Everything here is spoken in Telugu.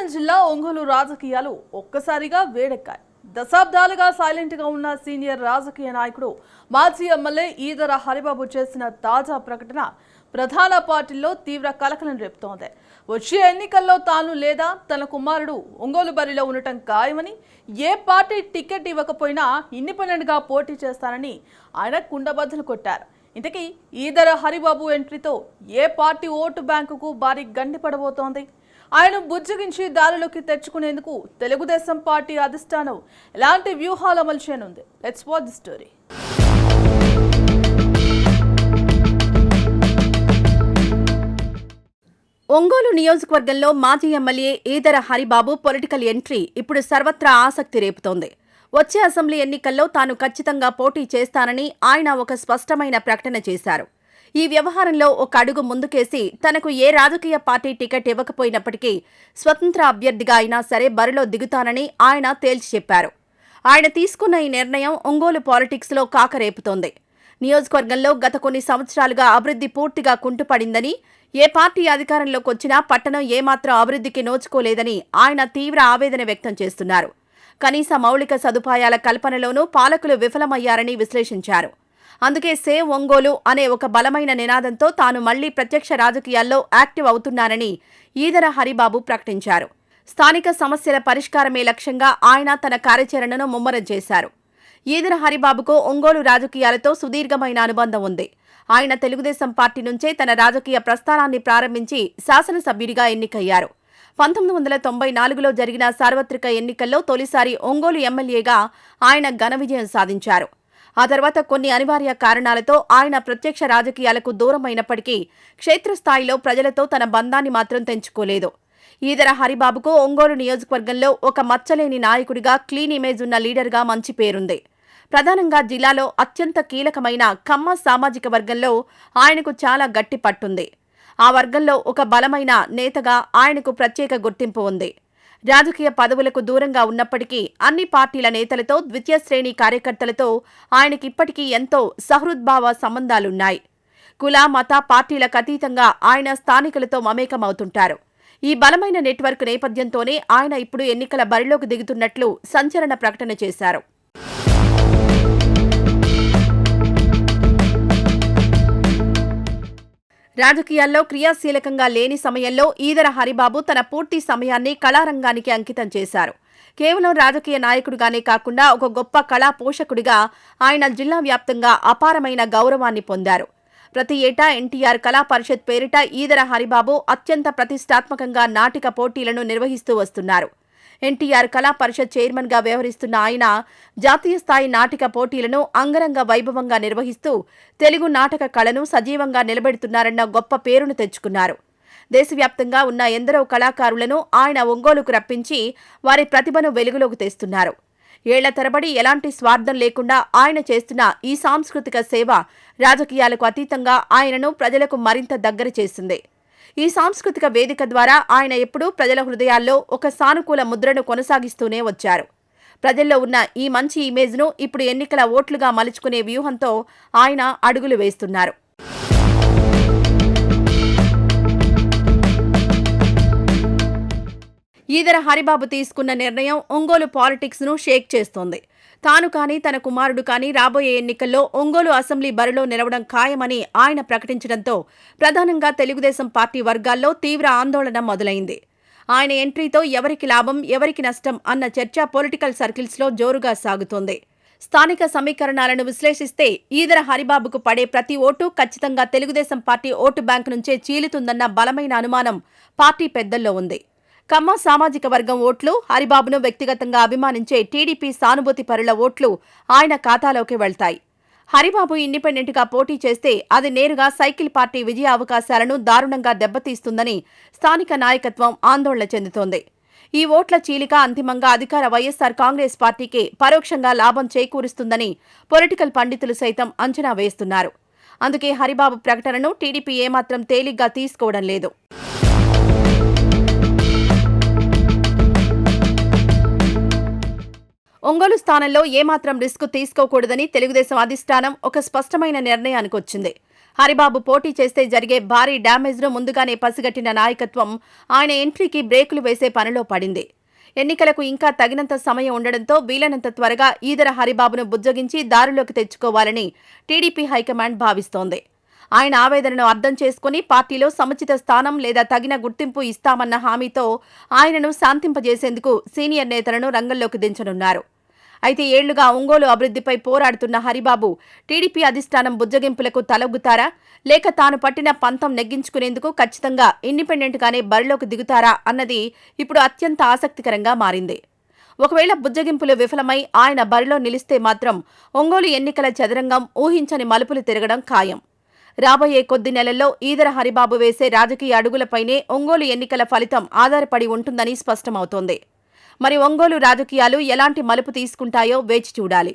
వరంగల్ జిల్లా ఒంగోలు రాజకీయాలు ఒక్కసారిగా వేడెక్కాయి. దశాబ్దాలుగా సైలెంట్ గా ఉన్న సీనియర్ రాజకీయ నాయకుడు మాజీ ఎమ్మెల్యే ఈదర హరిబాబు చేసిన తాజా ప్రకటన ప్రధాన పార్టీల్లో తీవ్ర కలకలం రేపుతోంది. వచ్చే ఎన్నికల్లో తాను లేదా తన కుమారుడు ఒంగోలు బరిలో ఉండటం ఖాయమని, ఏ పార్టీ టికెట్ ఇవ్వకపోయినా ఇండిపెండెంట్ గా పోటీ చేస్తానని ఆయన కుండబద్దలు కొట్టారు. ఇంతకీ ఈదర హరిబాబు ఎంట్రీతో ఏ పార్టీ ఓటు బ్యాంకుకు భారీ గండి పడబోతోంది? ఆయన బుజ్జగించి దారిలోకి తెచ్చుకునేందుకు తెలుగుదేశం పార్టీ అధిష్టానం ఎలాంటి వ్యూహాలు అమలు చేయనుంది? Let's watch the story. Ongole నియోజకవర్గంలో మాజీ MLA Eedara Haribabu political entry ఇప్పుడు సర్వత్రా ఆసక్తి రేపుతోంది. వచ్చే అసెంబ్లీ ఎన్నికల్లో తాను ఖచ్చితంగా పోటీ చేస్తానని ఆయన ఒక స్పష్టమైన ప్రకటన చేశారు. ఈ వ్యవహారంలో ఒక అడుగు ముందుకేసి తనకు ఏ రాజకీయ పార్టీ టికెట్ ఇవ్వకపోయినప్పటికీ స్వతంత్ర అభ్యర్థిగా అయినా సరే బరిలో దిగుతానని ఆయన తేల్చి చెప్పారు. ఆయన తీసుకున్న ఈ నిర్ణయం ఒంగోలు పాలిటిక్స్లో కాకరేపుతోంది. నియోజకవర్గంలో గత కొన్ని సంవత్సరాలుగా అభివృద్ధి పూర్తిగా కుంటుపడిందని, ఏ పార్టీ అధికారంలోకి వచ్చినా పట్టణం ఏమాత్రం అభివృద్ధికి నోచుకోలేదని ఆయన తీవ్ర ఆవేదన వ్యక్తం చేస్తున్నారు. కనీస మౌలిక సదుపాయాల కల్పనలోనూ పాలకులు విఫలమయ్యారని విశ్లేషించారు. అందుకే సేవ్ ఒంగోలు అనే ఒక బలమైన నినాదంతో తాను మళ్లీ ప్రత్యక్ష రాజకీయాల్లో యాక్టివ్ అవుతున్నారని ఈదర హరిబాబు ప్రకటించారు. స్థానిక సమస్యల పరిష్కారమే లక్ష్యంగా ఆయన తన కార్యాచరణను ముమ్మరం చేశారు. ఈదర హరిబాబుకు ఒంగోలు రాజకీయాలతో సుదీర్ఘమైన అనుబంధం ఉంది. ఆయన తెలుగుదేశం పార్టీ నుంచే తన రాజకీయ ప్రస్థానాన్ని ప్రారంభించి శాసనసభ్యుడిగా ఎన్నికయ్యారు. 1994లో జరిగిన సార్వత్రిక ఎన్నికల్లో తొలిసారి ఒంగోలు ఎమ్మెల్యేగా ఆయన ఘన విజయం సాధించారు. ఆ తర్వాత కొన్ని అనివార్య కారణాలతో ఆయన ప్రత్యక్ష రాజకీయాలకు దూరమైనప్పటికీ క్షేత్రస్థాయిలో ప్రజలతో తన బంధాన్ని మాత్రం తెంచుకోలేదు. ఈదర హరిబాబుకు ఒంగోలు నియోజకవర్గంలో ఒక మచ్చలేని నాయకుడిగా, క్లీన్ ఇమేజ్ ఉన్న లీడర్గా మంచి పేరుంది. ప్రధానంగా జిల్లాలో అత్యంత కీలకమైన కమ్మ సామాజిక వర్గంలో ఆయనకు చాలా గట్టి పట్టుంది. ఆ వర్గంలో ఒక బలమైన నేతగా ఆయనకు ప్రత్యేక గుర్తింపు ఉంది. రాజకీయ పదవులకు దూరంగా ఉన్నప్పటికీ అన్ని పార్టీల నేతలతో, ద్వితీయ శ్రేణి కార్యకర్తలతో ఆయనకిప్పటికీ ఎంతో సహృద్భావ సంబంధాలున్నాయి. కుల, మత, పార్టీలకు అతీతంగా ఆయన స్థానికులతో మమేకమవుతుంటారు. ఈ బలమైన నెట్వర్క్ నేపథ్యంతోనే ఆయన ఇప్పుడు ఎన్నికల బరిలోకి దిగుతున్నట్లు సంచలన ప్రకటన చేశారు. రాజకీయాల్లో క్రియాశీలకంగా లేని సమయంలో ఈదర హరిబాబు తన పూర్తి సమయాన్ని కళారంగానికి అంకితం చేశారు. కేవలం రాజకీయ నాయకుడిగానే కాకుండా ఒక గొప్ప కళా పోషకుడిగా ఆయన జిల్లా వ్యాప్తంగా అపారమైన గౌరవాన్ని పొందారు. ప్రతి ఏటా ఎన్టీఆర్ కళా పరిషత్ పేరిట ఈదర హరిబాబు అత్యంత ప్రతిష్టాత్మకంగా నాటిక పోటీలను నిర్వహిస్తూ వస్తున్నారు. ఎన్టీఆర్ కళా పరిషత్ చైర్మన్ గా వ్యవహరిస్తున్న ఆయన జాతీయ స్థాయి నాటిక పోటీలను అంగరంగ వైభవంగా నిర్వహిస్తూ తెలుగు నాటక కళను సజీవంగా నిలబెడుతున్నారన్న గొప్ప పేరును తెచ్చుకున్నారు. దేశవ్యాప్తంగా ఉన్న ఎందరో కళాకారులను ఆయన ఒంగోలుకు రప్పించి వారి ప్రతిభను వెలుగులోకి తెస్తున్నారు. ఏళ్ల తరబడి ఎలాంటి స్వార్థం లేకుండా ఆయన చేస్తున్న ఈ సాంస్కృతిక సేవ రాజకీయాలకు అతీతంగా ఆయనను ప్రజలకు మరింత దగ్గర చేసింది. ఈ సాంస్కృతిక వేదిక ద్వారా ఆయన ఎప్పుడూ ప్రజల హృదయాల్లో ఒక సానుకూల ముద్రను కొనసాగిస్తూనే వచ్చారు. ప్రజల్లో ఉన్న ఈ మంచి ఇమేజ్ను ఇప్పుడు ఎన్నికల ఓట్లుగా మలుచుకునే వ్యూహంతో ఆయన అడుగులు వేస్తున్నారు. ఈదర హరిబాబు తీసుకున్న నిర్ణయం ఒంగోలు పాలిటిక్స్ ను షేక్ చేస్తోంది. తాను కానీ తన కుమారుడు కానీ రాబోయే ఎన్నికల్లో ఒంగోలు అసెంబ్లీ బరిలో నిలవడం ఖాయమని ఆయన ప్రకటించడంతో ప్రధానంగా తెలుగుదేశం పార్టీ వర్గాల్లో తీవ్ర ఆందోళన మొదలైంది. ఆయన ఎంట్రీతో ఎవరికి లాభం, ఎవరికి నష్టం అన్న చర్చ పొలిటికల్ సర్కిల్స్లో జోరుగా సాగుతోంది. స్థానిక సమీకరణాలను విశ్లేషిస్తే ఈదర హరిబాబుకు పడే ప్రతి ఓటు ఖచ్చితంగా తెలుగుదేశం పార్టీ ఓటు బ్యాంకు నుంచే చీలుతుందన్న బలమైన అనుమానం పార్టీ పెద్దల్లో ఉంది. కమ్మ సామాజిక వర్గం ఓట్లు, హరిబాబును వ్యక్తిగతంగా అభిమానించే టీడీపీ సానుభూతి పరుల ఓట్లు ఆయన ఖాతాలోకి వెళ్తాయి. హరిబాబు ఇండిపెండెంట్గా పోటీ చేస్తే అది నేరుగా సైకిల్ పార్టీ విజయ అవకాశాలను దారుణంగా దెబ్బతీస్తుందని స్థానిక నాయకత్వం ఆందోళన చెందుతోంది. ఈ ఓట్ల చీలిక అంతిమంగా అధికార వైఎస్సార్ కాంగ్రెస్ పార్టీకి పరోక్షంగా లాభం చేకూరుస్తుందని పొలిటికల్ పండితులు సైతం అంచనా వేస్తున్నారు. అందుకే హరిబాబు ప్రకటనను టీడీపీ ఏమాత్రం తేలిగ్గా తీసుకోవడం లేదు. ఒంగోలు స్థానంలో ఏమాత్రం రిస్క్ తీసుకోకూడదని తెలుగుదేశం అధిష్టానం ఒక స్పష్టమైన నిర్ణయానికి వచ్చింది. హరిబాబు పోటీ చేస్తే జరిగే భారీ డ్యామేజ్ను ముందుగానే పసిగట్టిన నాయకత్వం ఆయన ఎంట్రీకి బ్రేకులు వేసే పనిలో పడింది. ఎన్నికలకు ఇంకా తగినంత సమయం ఉండడంతో వీలైనంత త్వరగా ఈదర హరిబాబును బుజ్జగించి దారిలోకి తెచ్చుకోవాలని టీడీపీ హైకమాండ్ భావిస్తోంది. ఆయన ఆవేదనను అర్థం చేసుకుని పార్టీలో సముచిత స్థానం లేదా తగిన గుర్తింపు ఇస్తామన్న హామీతో ఆయనను శాంతింపజేసేందుకు సీనియర్ నేతలను రంగంలోకి దించనున్నారు. అయితే ఏళ్లుగా ఒంగోలు అభివృద్ధిపై పోరాడుతున్న హరిబాబు టీడీపీ అధిష్టానం బుజ్జగింపులకు తలొగ్గుతారా, లేక తాను పట్టిన పంతం నెగ్గించుకునేందుకు ఖచ్చితంగా ఇండిపెండెంట్గానే బరిలోకి దిగుతారా అన్నది ఇప్పుడు అత్యంత ఆసక్తికరంగా మారింది. ఒకవేళ బుజ్జగింపులు విఫలమై ఆయన బరిలో నిలిస్తే మాత్రం ఒంగోలు ఎన్నికల చదరంగం ఊహించని మలుపులు తిరగడం ఖాయం. రాబోయే కొద్ది నెలల్లో ఈదర హరిబాబు వేసే రాజకీయ అడుగులపైనే ఒంగోలు ఎన్నికల ఫలితం ఆధారపడి ఉంటుందని స్పష్టమవుతోంది. మరి ఒంగోలు రాజకీయాలు ఎలాంటి మలుపు తీసుకుంటాయో వేచి చూడాలి.